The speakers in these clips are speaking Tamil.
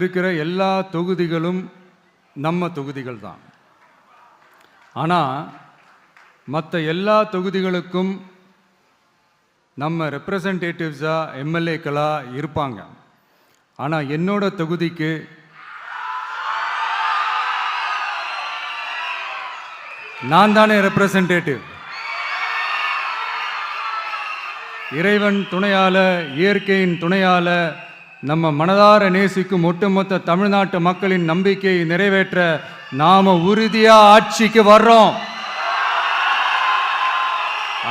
இருக்கிற எல்லா தொகுதிகளும் நம்ம தொகுதிகள் தான். ஆனால் மற்ற எல்லா தொகுதிகளுக்கும் நம்ம ரெப்ரசன்டேட்டிவ்ஸாக எம்எல்ஏக்களாக இருப்பாங்க. ஆனால் என்னோட தொகுதிக்கு நான் தானே ரெப்ரசன்டேட்டிவ். இறைவன் துணையால, இயற்கையின் துணையால நம்ம மனதார நேசிக்கும் ஒட்டுமொத்த தமிழ்நாட்டு மக்களின் நம்பிக்கையை நிறைவேற்ற நாம உறுதியா ஆட்சிக்கு வர்றோம்.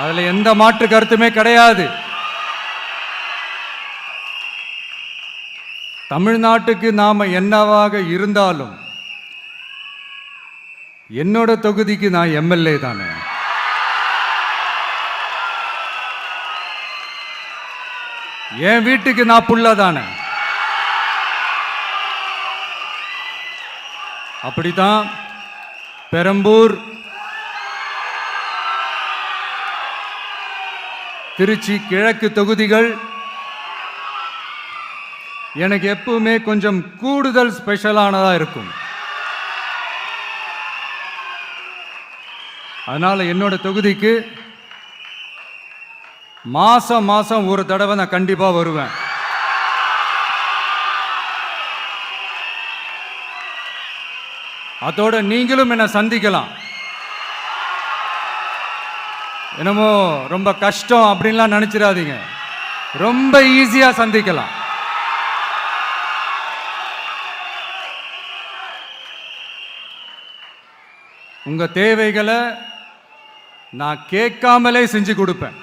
அதுல எந்த மாற்று கருத்துமே கிடையாது. தமிழ்நாட்டுக்கு நாம என்னவாக இருந்தாலும் என்னோட தொகுதிக்கு நான் எம்எல்ஏ தானே. என் வீட்டுக்கு நான் புள்ள தானே. அப்படித்தான் பெரம்பூர், திருச்சி கிழக்கு தொகுதிகள் எனக்கு எப்பவுமே கொஞ்சம் கூடுதல் ஸ்பெஷலானதா இருக்கும். அதனால என்னோட தொகுதிக்கு மாசம் மாசம் ஒரு தடவை நான் கண்டிப்பா வருவேன். அதோட நீங்களும் என்ன சந்திக்கலாம். என்னமோ ரொம்ப கஷ்டம் அப்படின்லாம் நினைச்சிடாதீங்க. ரொம்ப ஈஸியா சந்திக்கலாம். உங்க தேவைகளை நான் கேட்காமலே செஞ்சு கொடுப்பேன்.